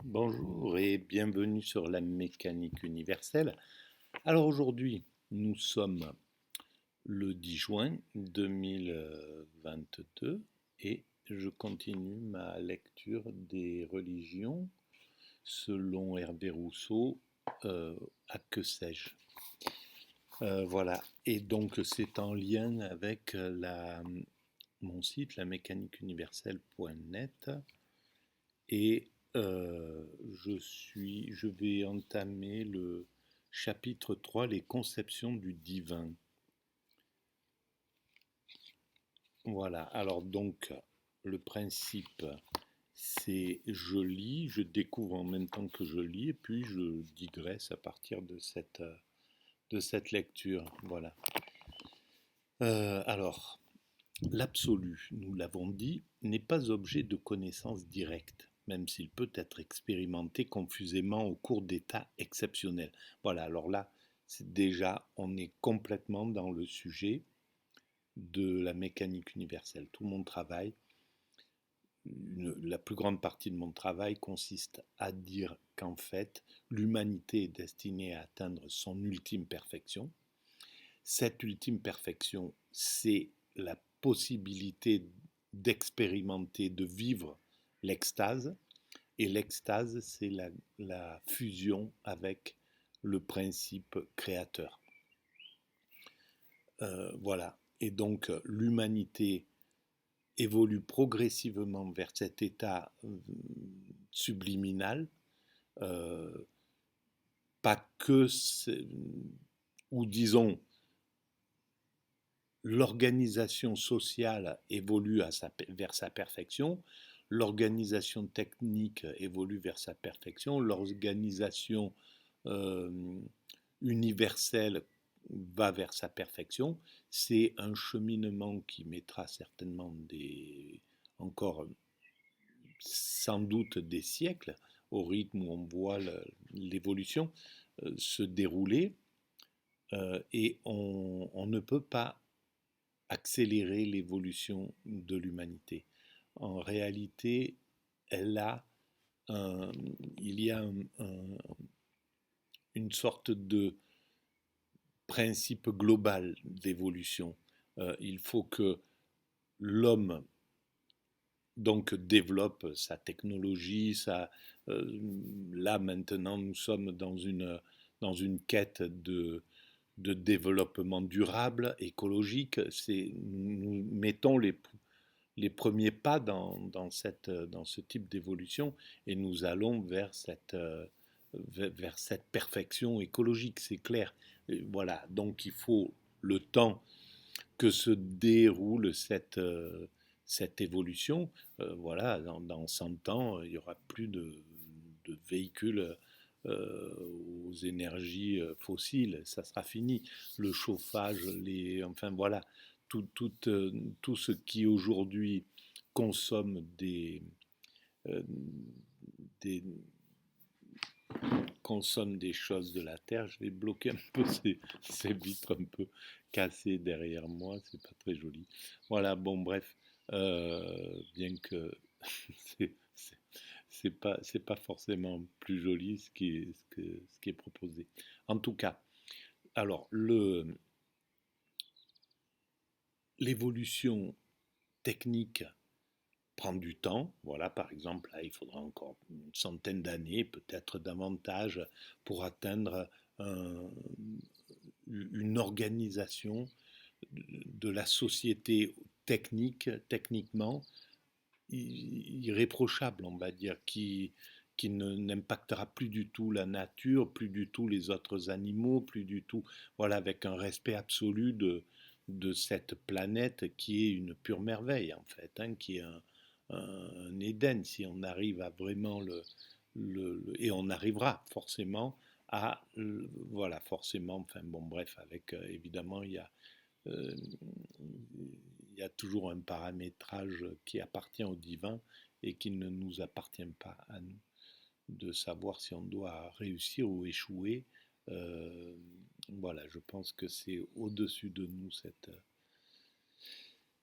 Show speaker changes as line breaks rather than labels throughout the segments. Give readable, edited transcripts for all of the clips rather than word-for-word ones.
Bonjour et bienvenue sur la mécanique universelle. Alors aujourd'hui, nous sommes le 10 juin 2022 et je continue ma lecture des religions selon Hervé Rousseau, à que sais-je. Voilà, et donc c'est en lien avec mon site, la mécanique universelle.net. Et je vais entamer le chapitre 3, les conceptions du divin. Voilà, alors donc le principe, c'est je lis, je découvre en même temps que je lis, et puis je digresse à partir de cette lecture. Voilà. Alors, l'absolu, nous l'avons dit, n'est pas objet de connaissance directe, même s'il peut être expérimenté confusément au cours d'états exceptionnels. Voilà, alors là, déjà, on est complètement dans le sujet de la mécanique universelle. Tout mon travail, la plus grande partie de mon travail consiste à dire qu'en fait, l'humanité est destinée à atteindre son ultime perfection. Cette ultime perfection, c'est la possibilité d'expérimenter, de vivre l'extase. Et l'extase, c'est la fusion avec le principe créateur. Voilà. Et donc, l'humanité évolue progressivement vers cet état subliminal, euh, pas que, ou disons, l'organisation sociale évolue vers sa perfection, l'organisation technique évolue vers sa perfection, l'organisation euh, universelle va vers sa perfection. C'est un cheminement qui mettra certainement encore sans doute des siècles, au rythme où on voit l'évolution se dérouler, et on ne peut pas accélérer l'évolution de l'humanité. En réalité, elle a un, il y a une sorte de principe global d'évolution. Il faut que l'homme donc développe sa technologie, là maintenant nous sommes dans une quête de développement durable, écologique. Nous mettons les premiers pas dans ce type d'évolution et nous allons vers cette perfection écologique, c'est clair. Et voilà, donc il faut le temps que se déroule cette évolution. Voilà, dans 100 ans, il n'y aura plus de véhicules aux énergies fossiles, ça sera fini. Le chauffage, enfin voilà, tout ce qui aujourd'hui consomme euh, des, consomme des choses de la terre. Je vais bloquer un peu ces vitres un peu cassées derrière moi, c'est pas très joli. Voilà, bon bref, bien que c'est c'est pas forcément plus joli ce qui est proposé. En tout cas, alors l'évolution technique prend du temps. Voilà, par exemple, là, il faudra encore une centaine d'années, peut-être davantage, pour atteindre un- une organisation de la société techniquement irréprochable, on va dire, qui n'impactera plus du tout la nature, plus du tout les autres animaux, plus du tout, voilà, avec un respect absolu de cette planète qui est une pure merveille, en fait, hein, qui est un Éden, si on arrive à vraiment et on arrivera forcément à, voilà, forcément, enfin bon, bref, avec, évidemment, euh, il y a toujours un paramétrage qui appartient au divin et qui ne nous appartient pas à nous de savoir si on doit réussir ou échouer. Euh, voilà, je pense que c'est au-dessus de nous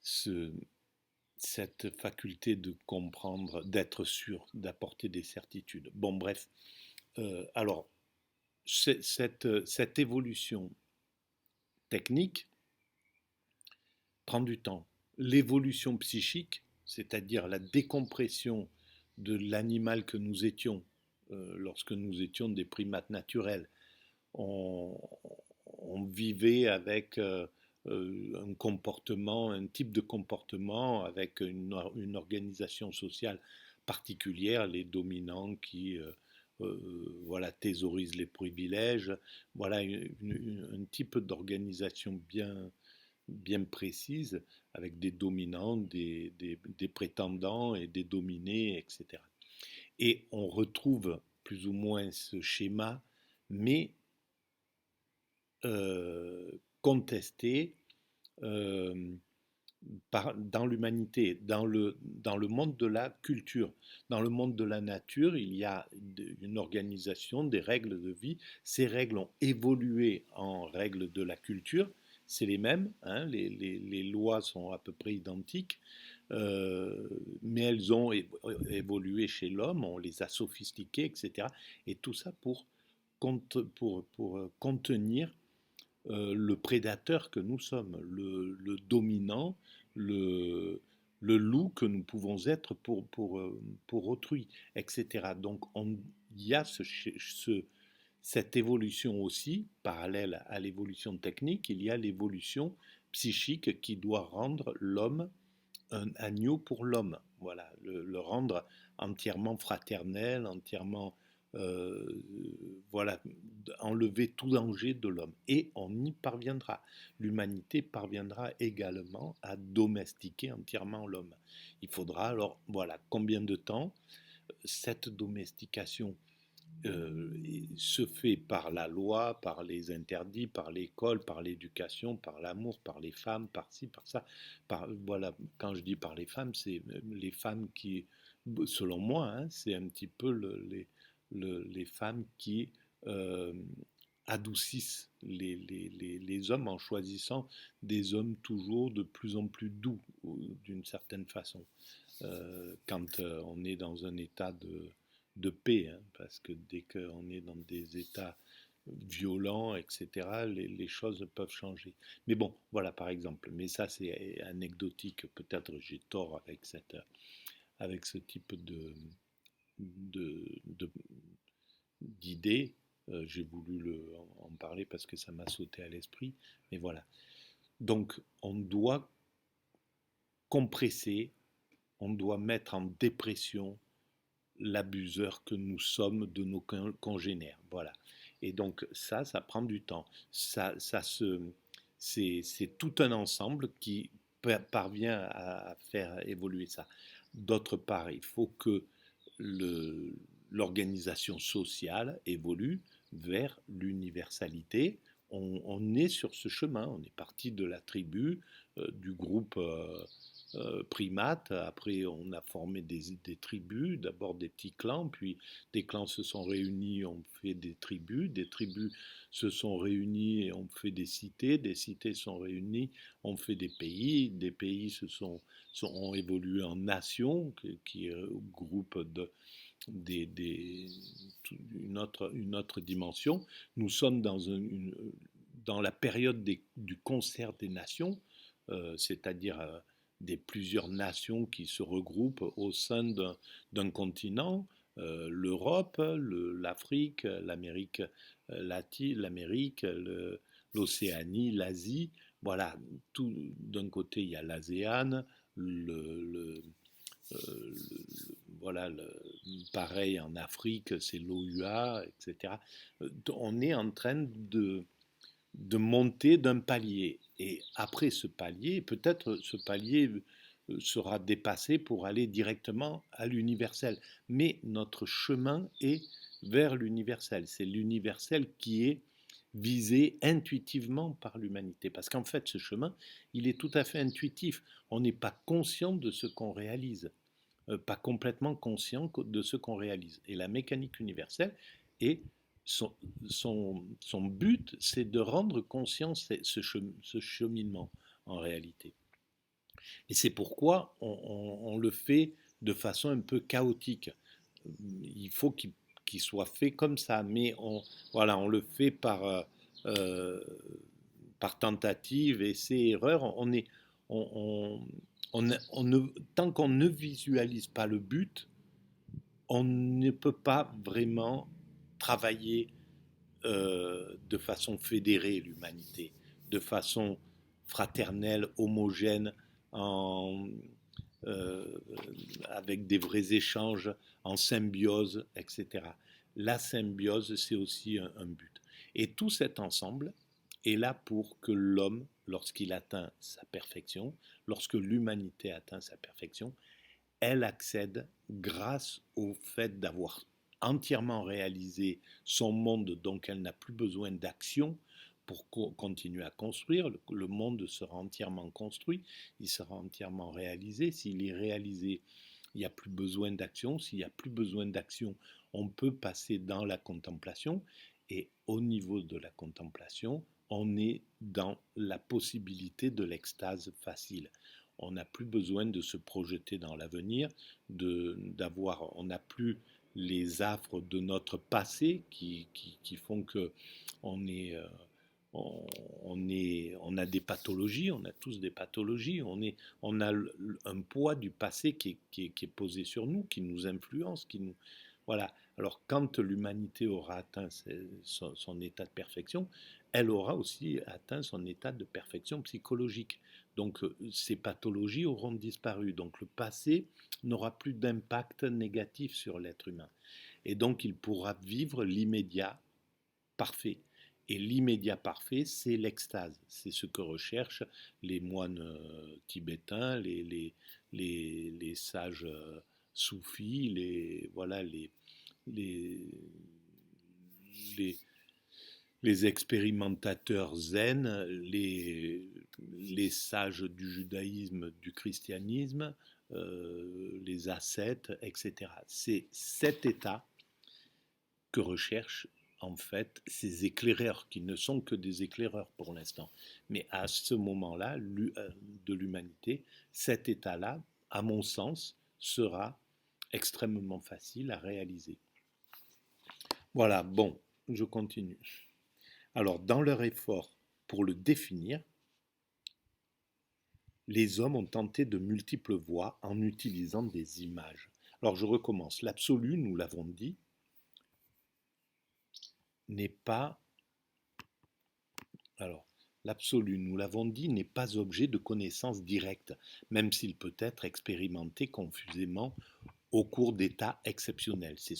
ce, cette faculté de comprendre, d'être sûr, d'apporter des certitudes. Bon, bref. Alors, cette évolution technique prend du temps. L'évolution psychique, c'est-à-dire la décompression de l'animal que nous étions lorsque nous étions des primates naturels, on, on vivait avec un comportement, un type de comportement, avec une organisation sociale particulière, les dominants qui voilà, thésaurisent les privilèges, voilà un type d'organisation bien précise, avec des dominants, des prétendants et des dominés, etc. Et on retrouve plus ou moins ce schéma, mais euh, contesté euh, dans l'humanité, dans le monde de la culture. Dans le monde de la nature, il y a une organisation, des règles de vie. Ces règles ont évolué en règles de la culture. C'est les mêmes, hein, les lois sont à peu près identiques, mais elles ont évolué chez l'homme, on les a sophistiquées, etc. Et tout ça pour contenir le prédateur que nous sommes, le dominant, le, le loup que nous pouvons être pour autrui, etc. Donc il y a cette évolution aussi, parallèle à l'évolution technique, il y a l'évolution psychique qui doit rendre l'homme un agneau pour l'homme. Voilà, le rendre entièrement fraternel, entièrement euh, voilà, enlever tout danger de l'homme. Et on y parviendra. L'humanité parviendra également à domestiquer entièrement l'homme. Il faudra alors, voilà, combien de temps cette domestication se fait par la loi, par les interdits, par l'école, par l'éducation, par l'amour, par les femmes, par ci, par ça. Voilà, quand je dis par les femmes, c'est les femmes qui, selon moi, hein, c'est un petit peu les femmes qui euh, adoucissent les hommes en choisissant des hommes toujours de plus en plus doux, d'une certaine façon, quand on est dans un état de paix, hein, parce que dès qu'on est dans des états violents, etc., les choses peuvent changer. Mais bon, voilà par exemple. Mais ça, c'est anecdotique. Peut-être j'ai tort avec ce type de, d'idées. J'ai voulu en parler parce que ça m'a sauté à l'esprit. Mais voilà. Donc, on doit compresser, on doit mettre en dépression l'abuseur que nous sommes de nos congénères. Voilà. Et donc ça prend du temps. C'est tout un ensemble qui parvient à faire évoluer ça. D'autre part, il faut que l'organisation sociale évolue vers l'universalité. On est sur ce chemin, on est parti de la tribu, du groupe primates. Après, on a formé des tribus, d'abord des petits clans, puis des clans se sont réunis, on fait des tribus se sont réunies et on fait des cités sont réunies, on fait des pays ont évolué en nations, qui groupent une autre dimension. Nous sommes dans la période du concert des nations, c'est-à-dire des plusieurs nations qui se regroupent au sein d'un continent, l'Europe, l'Afrique, l'Amérique latine, l'Amérique, l'Océanie, l'Asie. Voilà, tout d'un côté il y a l'ASEAN, le, voilà, pareil en Afrique, c'est l'OUA, etc. On est en train de monter d'un palier. Et après ce palier, peut-être ce palier sera dépassé pour aller directement à l'universel. Mais notre chemin est vers l'universel. C'est l'universel qui est visé intuitivement par l'humanité. Parce qu'en fait, ce chemin, il est tout à fait intuitif. On n'est pas conscient de ce qu'on réalise, pas complètement conscient de ce qu'on réalise. Et la mécanique universelle est son, son but, c'est de rendre conscient ce cheminement en réalité. Et c'est pourquoi on le fait de façon un peu chaotique. Il faut qu'il soit fait comme ça, mais voilà, on le fait euh, par tentative, essai, erreur. On, on, on ne, tant qu'on ne visualise pas le but, on ne peut pas vraiment travailler de façon fédérée l'humanité, de façon fraternelle, homogène, en, euh, avec des vrais échanges, en symbiose, etc. La symbiose, c'est aussi un but. Et tout cet ensemble est là pour que l'homme, lorsqu'il atteint sa perfection, lorsque l'humanité atteint sa perfection, elle accède grâce au fait d'avoir entièrement réalisé son monde, donc elle n'a plus besoin d'action pour continuer à construire. Le monde sera entièrement construit, il sera entièrement réalisé. S'il est réalisé, il n'y a plus besoin d'action. S'il n'y a plus besoin d'action, on peut passer dans la contemplation. Et au niveau de la contemplation, on est dans la possibilité de l'extase facile. On n'a plus besoin de se projeter dans l'avenir, on n'a plus les affres de notre passé qui font que on est, on a des pathologies, on a tous des pathologies, on a un poids du passé qui est posé sur nous, qui nous influence, voilà. Alors quand l'humanité aura atteint son état de perfection, elle aura aussi atteint son état de perfection psychologique. Donc ces pathologies auront disparu. Donc le passé n'aura plus d'impact négatif sur l'être humain. Et donc il pourra vivre l'immédiat parfait. Et l'immédiat parfait, c'est l'extase. C'est ce que recherchent les moines tibétains, les sages soufis, voilà, les, les, les expérimentateurs zen, les sages du judaïsme, du christianisme, les ascètes, etc. C'est cet état que recherchent en fait ces éclaireurs, qui ne sont que des éclaireurs pour l'instant. Mais à ce moment-là de l'humanité, cet état-là, à mon sens, sera extrêmement facile à réaliser. Voilà, bon, je continue. Alors, dans leur effort pour le définir, les hommes ont tenté de multiples voies en utilisant des images. Alors, je recommence. L'absolu, nous l'avons dit, n'est pas... Alors, l'absolu, nous l'avons dit, n'est pas objet de connaissance directe, même s'il peut être expérimenté confusément au cours d'états exceptionnels. C'est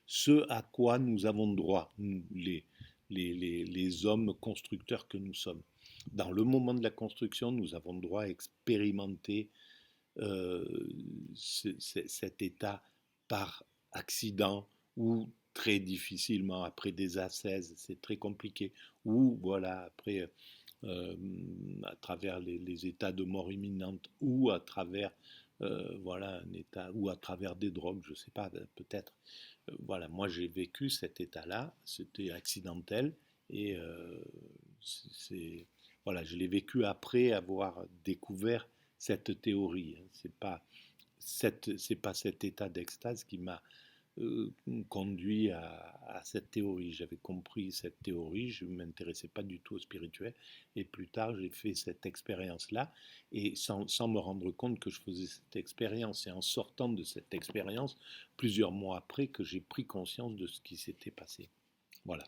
ce à quoi nous avons droit, les hommes constructeurs que nous sommes. Dans le moment de la construction, nous avons droit à expérimenter euh, cet état par accident ou très difficilement après des ascèses, c'est très compliqué, ou voilà, après euh, à travers les états de mort imminente ou à travers voilà un état ou à travers des drogues, je sais pas, peut-être. Voilà, moi j'ai vécu cet état-là, c'était accidentel et c'est voilà, je l'ai vécu après avoir découvert cette théorie. C'est pas cet état d'extase qui m'a conduit à cette théorie. J'avais compris cette théorie, je ne m'intéressais pas du tout au spirituel, et plus tard j'ai fait cette expérience-là, et sans me rendre compte que je faisais cette expérience, et en sortant de cette expérience, plusieurs mois après, que j'ai pris conscience de ce qui s'était passé. Voilà.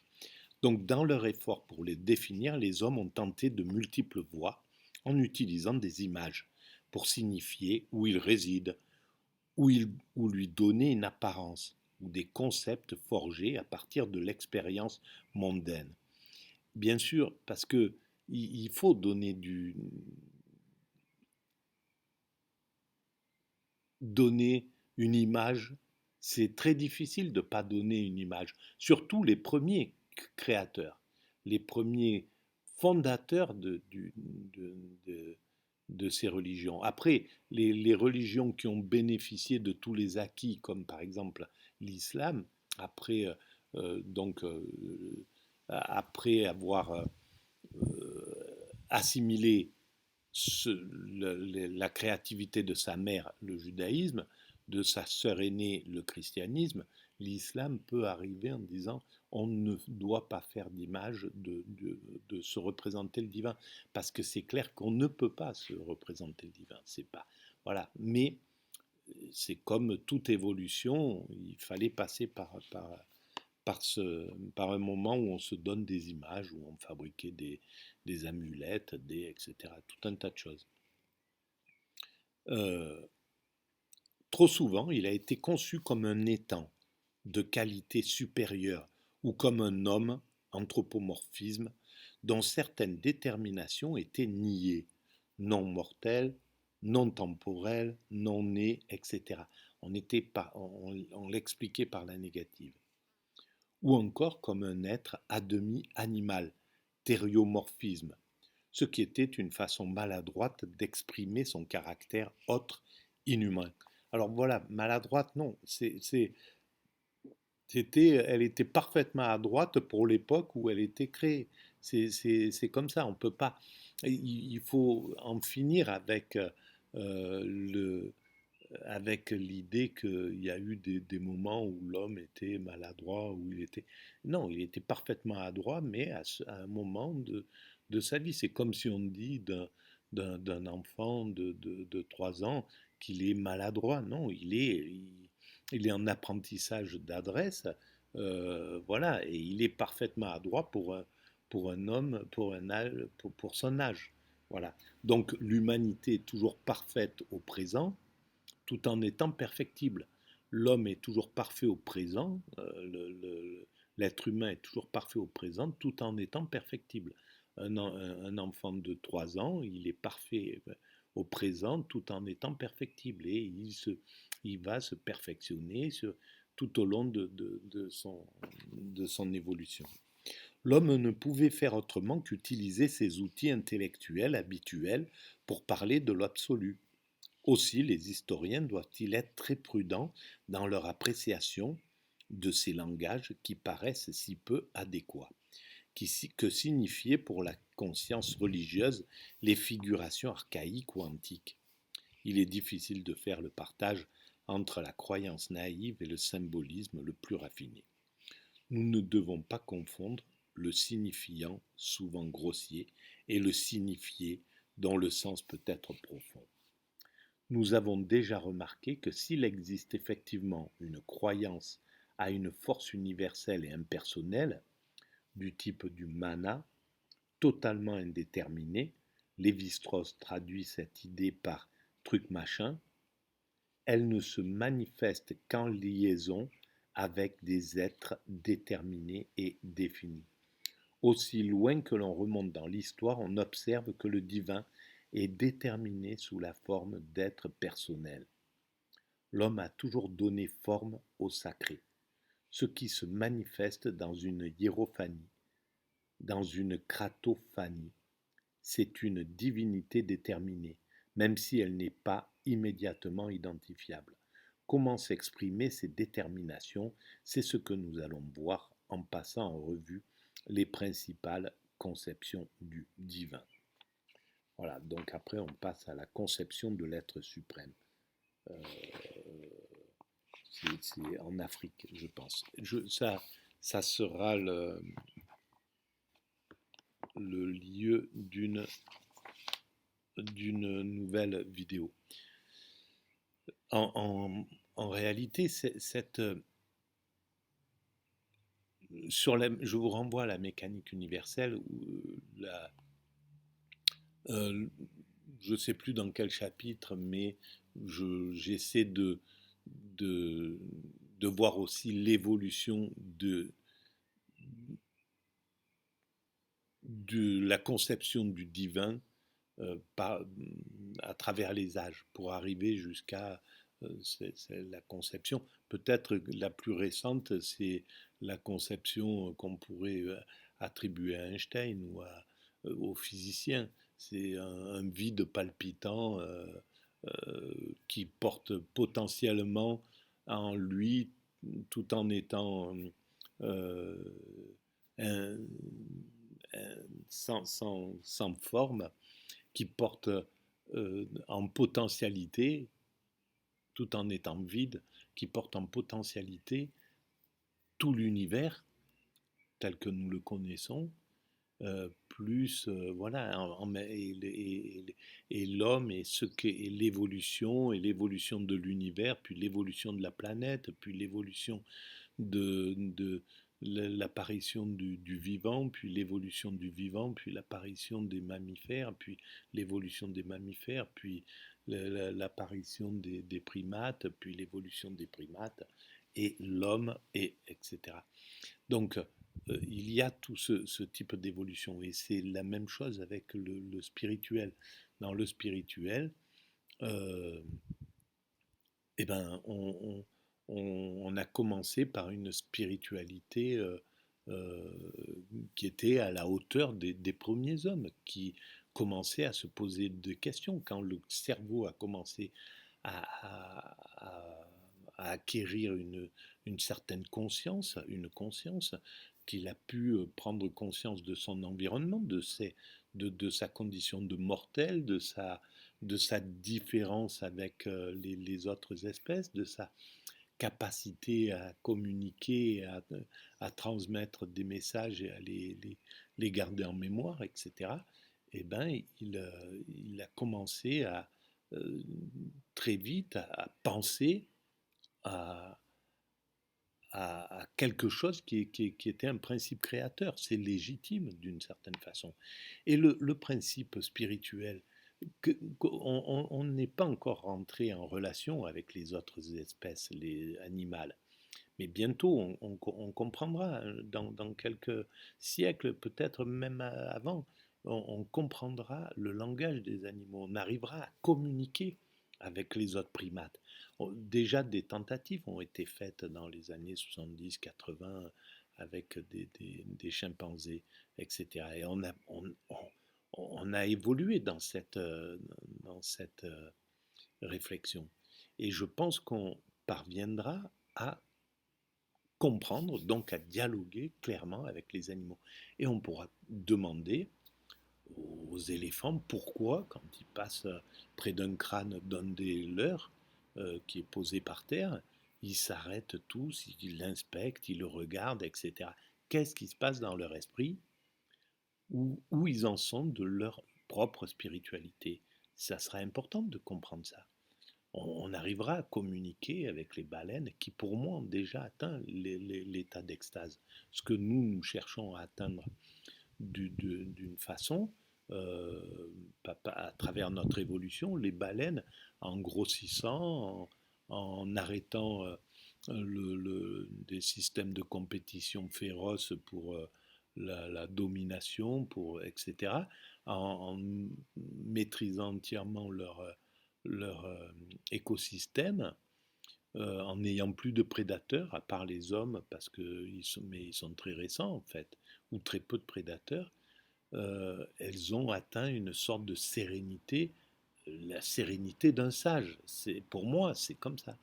Donc dans leur effort pour les définir, les hommes ont tenté de multiples voies en utilisant des images pour signifier où ils résident, ou lui donner une apparence, ou des concepts forgés à partir de l'expérience mondaine. Bien sûr, parce que il faut donner une image. C'est très difficile de ne pas donner une image. Surtout les premiers créateurs, les premiers fondateurs de ces religions. Après, les religions qui ont bénéficié de tous les acquis, comme par exemple l'islam, après, donc, après avoir assimilé la créativité de sa mère, le judaïsme, de sa sœur aînée, le christianisme, l'islam peut arriver en disant on ne doit pas faire d'image de se représenter le divin, parce que c'est clair qu'on ne peut pas se représenter le divin, c'est pas voilà. Mais c'est comme toute évolution, il fallait passer par un moment où on se donne des images, où on fabriquait des amulettes, etc. Tout un tas de choses. Euh, Trop souvent, il a été conçu comme un étang de qualité supérieure ou comme un homme, anthropomorphisme, dont certaines déterminations étaient niées, non mortel, non temporel, non né, etc. On l'expliquait par la négative. Ou encore comme un être à demi animal, thériomorphisme, ce qui était une façon maladroite d'exprimer son caractère autre, inhumain. Alors voilà, maladroite, non, elle était parfaitement à droite pour l'époque où elle était créée. C'est comme ça, on peut pas. Il faut en finir le, avec l'idée qu'il y a eu des moments où l'homme était maladroit, où il était... Non, il était parfaitement adroit, mais à un moment de sa vie. C'est comme si on dit d'un enfant de 3 ans qu'il est maladroit. Non, il est en apprentissage d'adresse, voilà, et il est parfaitement adroit pour un homme, pour son âge. Voilà. Donc l'humanité est toujours parfaite au présent, tout en étant perfectible. L'homme est toujours parfait au présent, l'être humain est toujours parfait au présent, tout en étant perfectible. Un enfant de 3 ans, il est parfait au présent, tout en étant perfectible, et il va se perfectionner tout au long de son évolution. L'homme ne pouvait faire autrement qu'utiliser ses outils intellectuels habituels pour parler de l'absolu. Aussi, les historiens doivent-ils être très prudents dans leur appréciation de ces langages qui paraissent si peu adéquats. Que signifiaient pour la conscience religieuse les figurations archaïques ou antiques? Il est difficile de faire le partage entre la croyance naïve et le symbolisme le plus raffiné. Nous ne devons pas confondre le signifiant, souvent grossier, et le signifié, dont le sens peut être profond. Nous avons déjà remarqué que s'il existe effectivement une croyance à une force universelle et impersonnelle, du type du mana, totalement indéterminée, Lévi-Strauss traduit cette idée par truc machin, elle ne se manifeste qu'en liaison avec des êtres déterminés et définis. Aussi loin que l'on remonte dans l'histoire, on observe que le divin est déterminé sous la forme d'êtres personnels. L'homme a toujours donné forme au sacré, ce qui se manifeste dans une hiérophanie, dans une cratophanie. C'est une divinité déterminée, même si elle n'est pas immédiatement identifiable. Comment s'exprimer ces déterminations, c'est ce que nous allons voir en passant en revue les principales conceptions du divin. Voilà, donc après on passe à la conception de l'être suprême. Euh, c'est en Afrique, je pense. Ça sera le lieu d'une nouvelle vidéo. En réalité, je vous renvoie à la mécanique universelle où je ne sais plus dans quel chapitre, mais j'essaie de, de voir aussi l'évolution de la conception du divin à travers les âges pour arriver jusqu'à c'est la conception. Peut-être la plus récente, c'est la conception qu'on pourrait attribuer à Einstein ou aux physiciens. C'est un vide palpitant qui porte potentiellement en lui, tout en étant euh, un, sans forme, qui porte en potentialité, tout en étant vide, qui porte en potentialité tout l'univers tel que nous le connaissons, plus voilà, et l'homme et ce qu'est l'évolution, et l'évolution de l'univers, puis l'évolution de la planète, puis l'évolution de l'apparition du vivant, puis l'évolution du vivant, puis l'apparition des mammifères, puis l'évolution des mammifères, puis l'apparition des primates, puis l'évolution des primates, et l'homme, et etc. Donc, il y a tout ce type d'évolution, et c'est la même chose avec le spirituel. Dans le spirituel, euh, eh ben, on a commencé par une spiritualité euh, qui était à la hauteur des premiers hommes, qui commençaient à se poser des questions. Quand le cerveau a commencé à acquérir une certaine conscience, une conscience, qu'il a pu prendre conscience de son environnement, de sa condition de mortel, de sa différence avec les autres espèces, de sa capacité à communiquer, à transmettre des messages et à les garder en mémoire, etc., eh ben, il a commencé euh, très vite à penser à, à quelque chose qui était un principe créateur. C'est légitime d'une certaine façon. Et le principe spirituel, on n'est pas encore rentré en relation avec les autres espèces, les animales. Mais bientôt, on comprendra, dans quelques siècles, peut-être même avant, on comprendra le langage des animaux, on arrivera à communiquer avec les autres primates. Déjà, des tentatives ont été faites dans les années 70-80 avec des chimpanzés, etc. Et on a évolué dans cette réflexion. Et je pense qu'on parviendra à comprendre, donc à dialoguer clairement avec les animaux. Et on pourra demander aux éléphants pourquoi, quand ils passent près d'un crâne d'un des leurs, qui est posé par terre, ils s'arrêtent tous, ils l'inspectent, ils le regardent, etc. Qu'est-ce qui se passe dans leur esprit, où ils en sont de leur propre spiritualité? Ça sera important de comprendre ça. On arrivera à communiquer avec les baleines qui, pour moi, ont déjà atteint l'état d'extase. Ce que nous cherchons à atteindre d'une façon, à travers notre évolution, les baleines, en grossissant, en arrêtant des systèmes de compétition féroces pour la domination, etc., en maîtrisant entièrement leur écosystème, en n'ayant plus de prédateurs, à part les hommes, mais ils sont très récents en fait, ou très peu de prédateurs, elles ont atteint une sorte de sérénité, la sérénité d'un sage. Pour moi, c'est comme ça.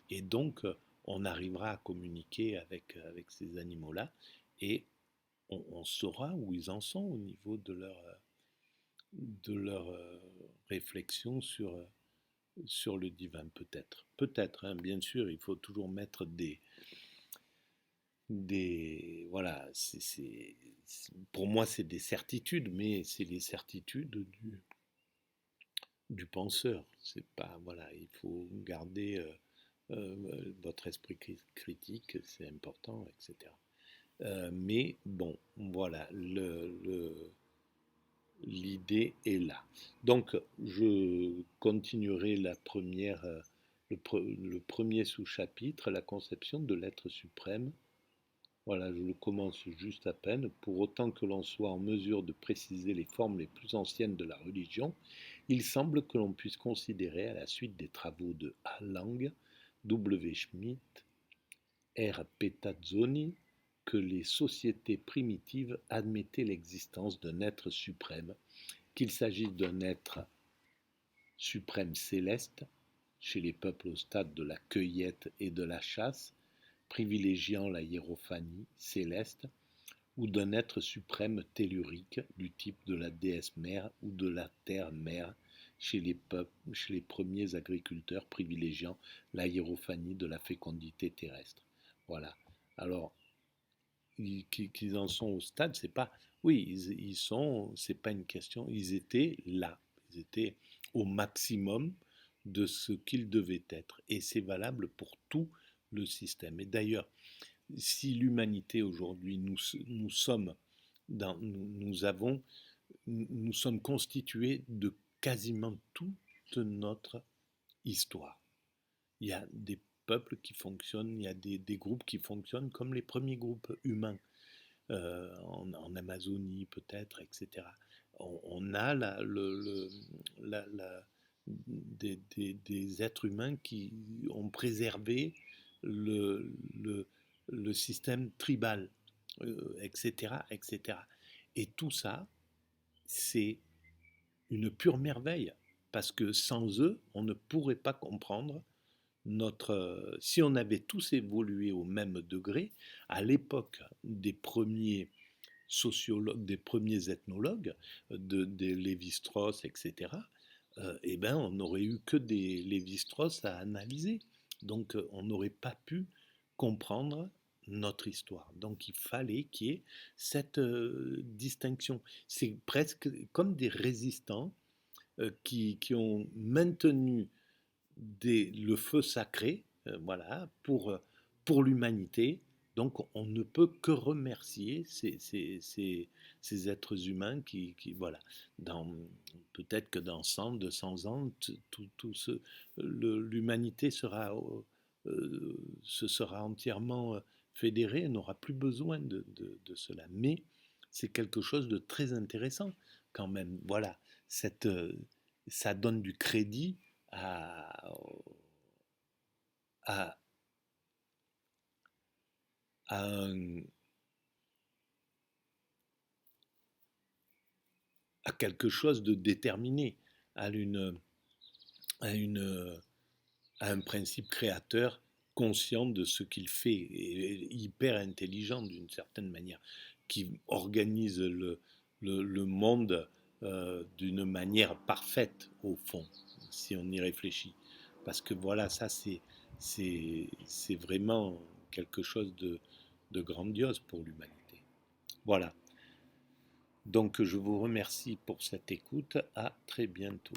Et donc, on arrivera à communiquer avec ces animaux-là, et on saura où ils en sont au niveau de leur réflexion sur le divin, peut-être. Peut-être, hein, bien sûr, il faut toujours mettre voilà, pour moi, c'est des certitudes, mais c'est les certitudes du penseur. C'est pas, voilà, il faut garder votre esprit critique, c'est important, etc. Mais bon, voilà, l'idée est là. Donc, je continuerai le premier sous-chapitre, la conception de l'être suprême. Voilà, je le commence juste à peine. Pour autant que l'on soit en mesure de préciser les formes les plus anciennes de la religion, il semble que l'on puisse considérer, à la suite des travaux de A. Lang, W. Schmidt, R. Petazzoni, que les sociétés primitives admettaient l'existence d'un être suprême, qu'il s'agisse d'un être suprême céleste, chez les peuples au stade de la cueillette et de la chasse, privilégiant la hiérophanie céleste, ou d'un être suprême tellurique du type de la déesse mère ou de la terre mère chez les peuples, chez les premiers agriculteurs privilégiant la hiérophanie de la fécondité terrestre. Voilà. Alors, qu'ils en sont au stade, c'est pas. Oui, ils sont. C'est pas une question. Ils étaient là. Ils étaient au maximum de ce qu'ils devaient être. Et c'est valable pour tout le système. Et d'ailleurs, si l'humanité aujourd'hui, nous sommes nous avons, nous sommes constitués de quasiment toute notre histoire. Il y a des peuples qui fonctionnent, il y a des groupes qui fonctionnent comme les premiers groupes humains, en Amazonie peut-être, etc. On a des êtres humains qui ont préservé le, le système tribal, etc., etc. Et tout ça, c'est une pure merveille, parce que sans eux, on ne pourrait pas comprendre si on avait tous évolué au même degré, à l'époque des premiers sociologues, des premiers ethnologues, des Lévi-Strauss, etc., eh ben, on n'aurait eu que des Lévi-Strauss à analyser. Donc, on n'aurait pas pu comprendre notre histoire. Donc, il fallait qu'il y ait cette distinction. C'est presque comme des résistants qui ont maintenu le feu sacré, voilà, pour l'humanité. Donc on ne peut que remercier ces êtres humains voilà, peut-être que dans 100, 200 ans, l'humanité se sera entièrement fédérée, n'aura plus besoin de cela. Mais c'est quelque chose de très intéressant quand même. Voilà, ça donne du crédit à, à, à, un- à quelque chose de déterminé, à, une, à, une, à un principe créateur conscient de ce qu'il fait, et hyper intelligent d'une certaine manière, qui organise le monde d'une manière parfaite, au fond, si on y réfléchit. Parce que voilà, ça c'est vraiment quelque chose de grandiose pour l'humanité. Voilà. Donc je vous remercie pour cette écoute. À très bientôt.